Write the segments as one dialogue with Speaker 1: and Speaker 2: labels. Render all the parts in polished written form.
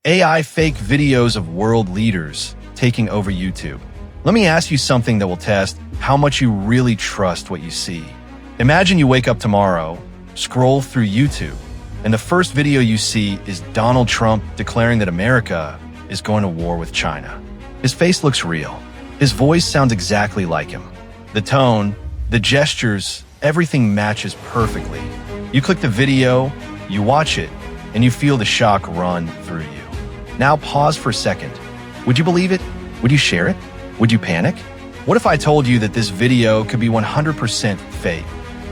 Speaker 1: AI fake videos of world leaders taking over YouTube. Let me ask you something that will test how much you really trust what you see. Imagine you wake up tomorrow, scroll through YouTube, and the first video you see is Donald Trump declaring that America is going to war with China. His face looks real. His voice sounds exactly like him. The tone, the gestures, everything matches perfectly. You click the video, you watch it, and you feel the shock run through you. Now pause for a second. Would you believe it? Would you share it? Would you panic? What if I told you that this video could be 100% fake,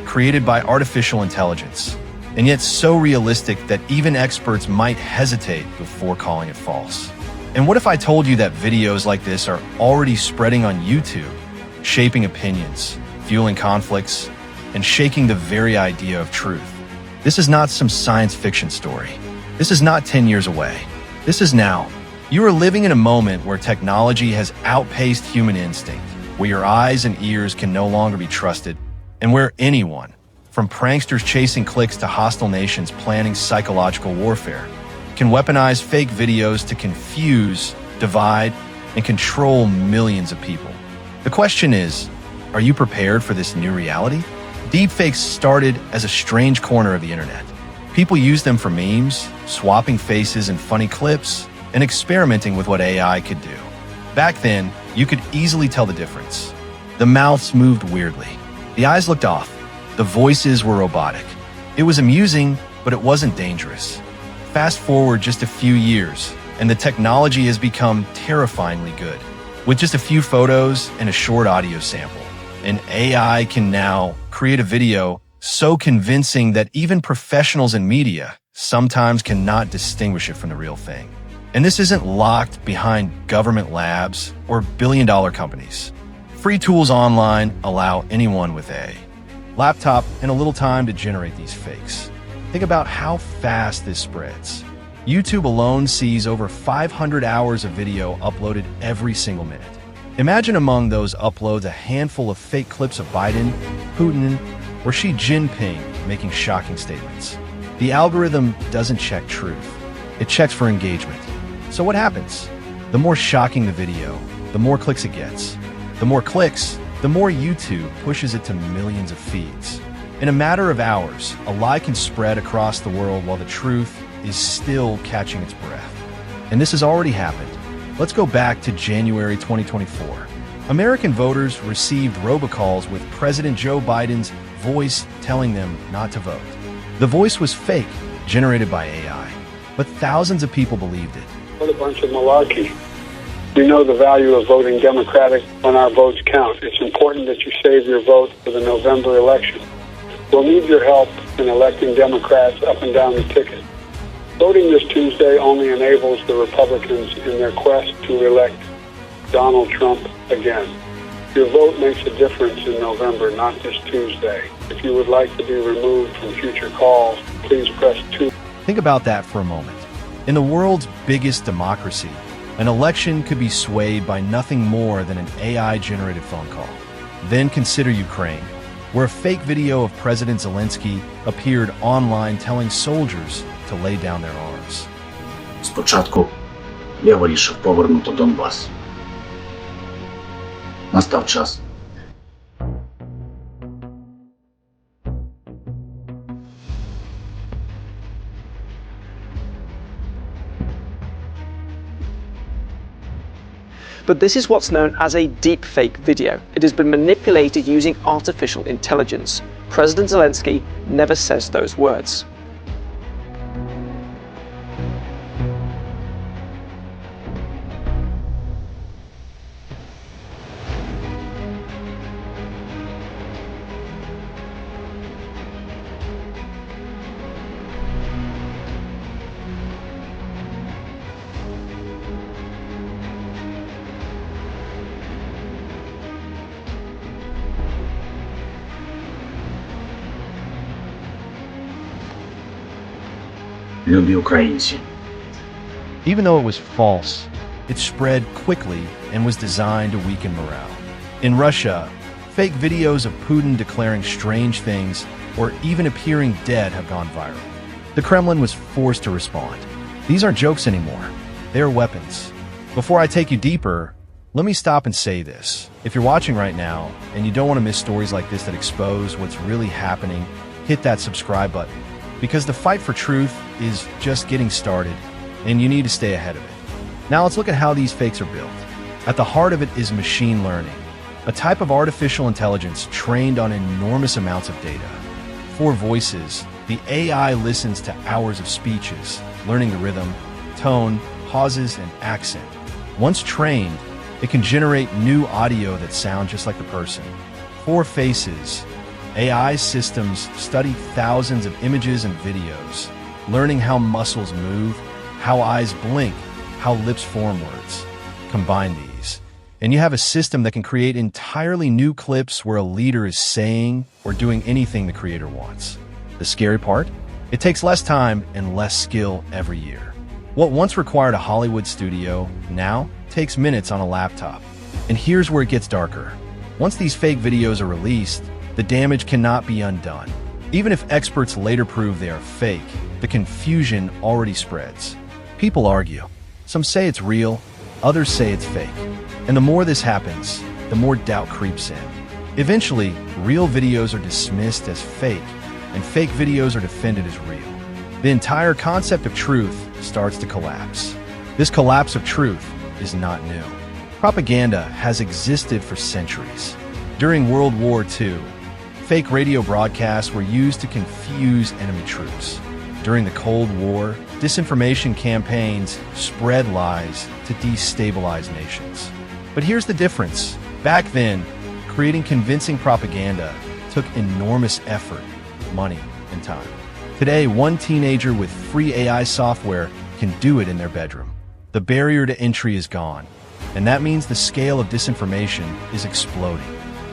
Speaker 1: created by artificial intelligence, and yet so realistic that even experts might hesitate before calling it false? And what if I told you that videos like this are already spreading on YouTube, shaping opinions, fueling conflicts, and shaking the very idea of truth? This is not some science fiction story. This is not 10 years away. This is now. You are living in a moment where technology has outpaced human instinct, where your eyes and ears can no longer be trusted, and where anyone, from pranksters chasing clicks to hostile nations planning psychological warfare, can weaponize fake videos to confuse, divide, and control millions of people. The question is, are you prepared for this new reality? Deepfakes started as a strange corner of the internet. People used them for memes, swapping faces and funny clips, and experimenting with what AI could do. Back then, you could easily tell the difference. The mouths moved weirdly. The eyes looked off. The voices were robotic. It was amusing, but it wasn't dangerous. Fast forward just a few years, and the technology has become terrifyingly good. With just a few photos and a short audio sample, an AI can now create a video so convincing that even professionals in media sometimes cannot distinguish it from the real thing. And this isn't locked behind government labs or billion-dollar companies. Free tools online allow anyone with a laptop and a little time to generate these fakes. Think about how fast this spreads. YouTube alone sees over 500 hours of video uploaded every single minute. Imagine among those uploads a handful of fake clips of Biden, Putin, or Xi Jinping making shocking statements. The algorithm doesn't check truth. It checks for engagement. So what happens? The more shocking the video, the more clicks it gets. The more clicks, the more YouTube pushes it to millions of feeds. In a matter of hours, a lie can spread across the world while the truth is still catching its breath. And this has already happened. Let's go back to January 2024. American voters received robocalls with President Joe Biden's voice telling them not to vote. The voice was fake, generated by AI, but thousands of people believed it.
Speaker 2: What a bunch of malarkey. We know the value of voting Democratic when our votes count. It's important that you save your vote for the November election. We'll need your help in electing Democrats up and down the ticket. Voting this Tuesday only enables the Republicans in their quest to elect Donald Trump again. Your vote makes a difference in November, not this Tuesday. If you would like to be removed from future calls, please press 2.
Speaker 1: Think about that for a moment. In the world's biggest democracy, an election could be swayed by nothing more than an AI-generated phone call. Then consider Ukraine, where a fake video of President Zelensky appeared online telling soldiers to lay down their arms.
Speaker 3: Спочатку я вирішив повернути Донбас. Настав час.
Speaker 4: But this is what's known as a deepfake video. It has been manipulated using artificial intelligence. President Zelensky never says those words.
Speaker 3: Любі українці.
Speaker 1: Even though it was false, it spread quickly and was designed to weaken morale. In Russia, fake videos of Putin declaring strange things or even appearing dead have gone viral. The Kremlin was forced to respond. These aren't jokes anymore. They are weapons. Before I take you deeper, let me stop and say this. If you're watching right now and you don't want to miss stories like this that expose what's really happening, hit that subscribe button, because the fight for truth is just getting started and you need to stay ahead of it. Now let's look at how these fakes are built. At the heart of it is machine learning, a type of artificial intelligence trained on enormous amounts of data. For voices, the AI listens to hours of speeches, learning the rhythm, tone, pauses, and accent. Once trained, it can generate new audio that sound just like the person. For faces, AI systems study thousands of images and videos, learning how muscles move, how eyes blink, how lips form words. Combine these, and you have a system that can create entirely new clips where a leader is saying or doing anything the creator wants. The scary part? It takes less time and less skill every year. What once required a Hollywood studio now takes minutes on a laptop. And here's where it gets darker. Once these fake videos are released, the damage cannot be undone. Even if experts later prove they are fake, the confusion already spreads. People argue. Some say it's real, others say it's fake. And the more this happens, the more doubt creeps in. Eventually, real videos are dismissed as fake, and fake videos are defended as real. The entire concept of truth starts to collapse. This collapse of truth is not new. Propaganda has existed for centuries. During World War II, fake radio broadcasts were used to confuse enemy troops. During the Cold War, disinformation campaigns spread lies to destabilize nations. But here's the difference. Back then, creating convincing propaganda took enormous effort, money, and time. Today, one teenager with free AI software can do it in their bedroom. The barrier to entry is gone, and that means the scale of disinformation is exploding.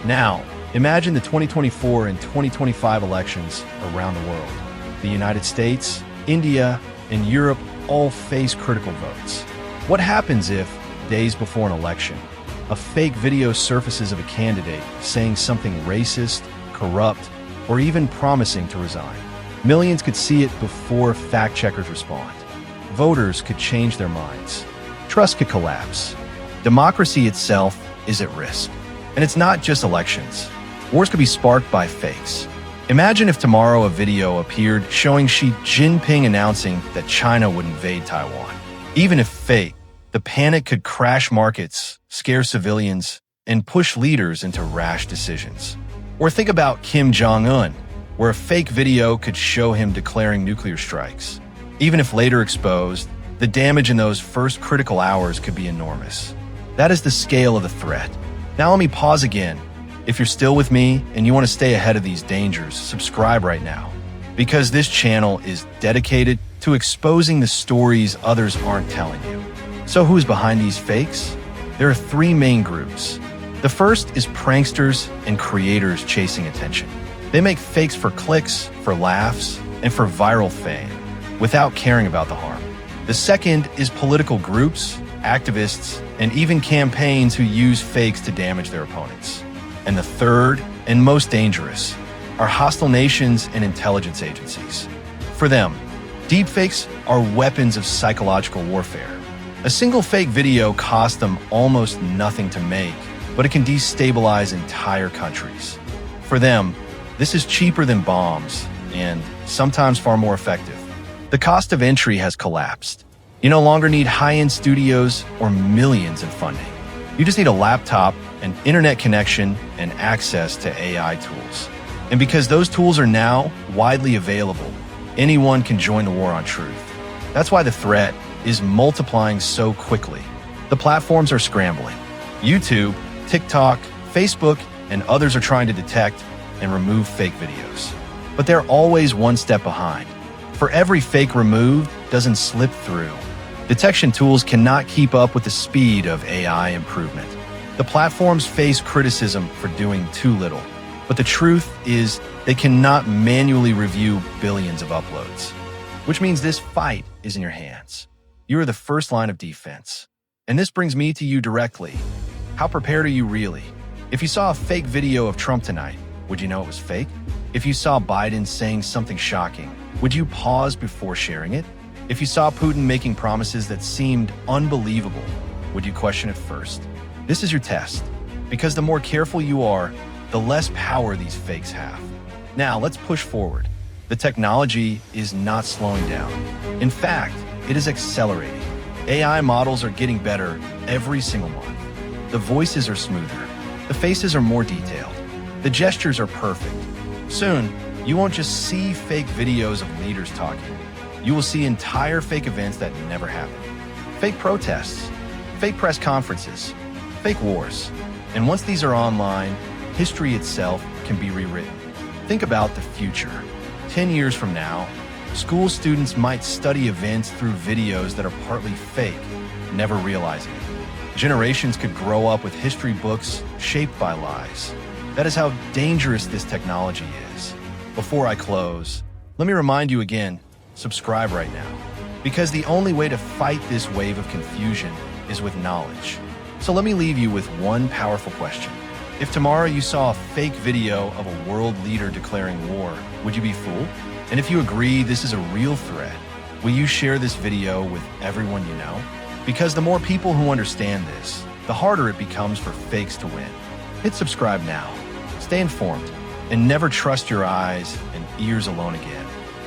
Speaker 1: Now, imagine the 2024 and 2025 elections around the world. The United States, India, and Europe all face critical votes. What happens if, days before an election, a fake video surfaces of a candidate saying something racist, corrupt, or even promising to resign? Millions could see it before fact-checkers respond. Voters could change their minds. Trust could collapse. Democracy itself is at risk. And it's not just elections. Wars could be sparked by fakes. Imagine if tomorrow a video appeared showing Xi Jinping announcing that China would invade Taiwan. Even if fake, the panic could crash markets, scare civilians, and push leaders into rash decisions. Or think about Kim Jong-un, where a fake video could show him declaring nuclear strikes. Even if later exposed, the damage in those first critical hours could be enormous. That is the scale of the threat. Now let me pause again. If you're still with me and you want to stay ahead of these dangers, subscribe right now. Because this channel is dedicated to exposing the stories others aren't telling you. So who's behind these fakes? There are three main groups. The first is pranksters and creators chasing attention. They make fakes for clicks, for laughs, and for viral fame, without caring about the harm. The second is political groups, activists, and even campaigns who use fakes to damage their opponents. And the third, and most dangerous, are hostile nations and intelligence agencies. For them, deepfakes are weapons of psychological warfare. A single fake video costs them almost nothing to make, but it can destabilize entire countries. For them, this is cheaper than bombs, and sometimes far more effective. The cost of entry has collapsed. You no longer need high-end studios or millions in funding. You just need a laptop, an internet connection, and access to AI tools. And because those tools are now widely available, anyone can join the war on truth. That's why the threat is multiplying so quickly. The platforms are scrambling. YouTube, TikTok, Facebook, and others are trying to detect and remove fake videos. But they're always one step behind. For every fake removed doesn't slip through. Detection tools cannot keep up with the speed of AI improvement. The platforms face criticism for doing too little. But the truth is they cannot manually review billions of uploads. Which means this fight is in your hands. You are the first line of defense. And this brings me to you directly. How prepared are you really? If you saw a fake video of Trump tonight, would you know it was fake? If you saw Biden saying something shocking, would you pause before sharing it? If you saw Putin making promises that seemed unbelievable, would you question it first? This is your test, because the more careful you are, the less power these fakes have. Now, let's push forward. The technology is not slowing down. In fact, it is accelerating. AI models are getting better every single month. The voices are smoother. The faces are more detailed. The gestures are perfect. Soon, you won't just see fake videos of leaders talking. You will see entire fake events that never happened. Fake protests, fake press conferences, fake wars. And once these are online, history itself can be rewritten. Think about the future. 10 years from now, school students might study events through videos that are partly fake, never realizing it. Generations could grow up with history books shaped by lies. That is how dangerous this technology is. Before I close, let me remind you again, subscribe right now. Because the only way to fight this wave of confusion is with knowledge. So let me leave you with one powerful question. If tomorrow you saw a fake video of a world leader declaring war, would you be fooled? And if you agree this is a real threat, will you share this video with everyone you know? Because the more people who understand this, the harder it becomes for fakes to win. Hit subscribe now, stay informed, and never trust your eyes and ears alone again.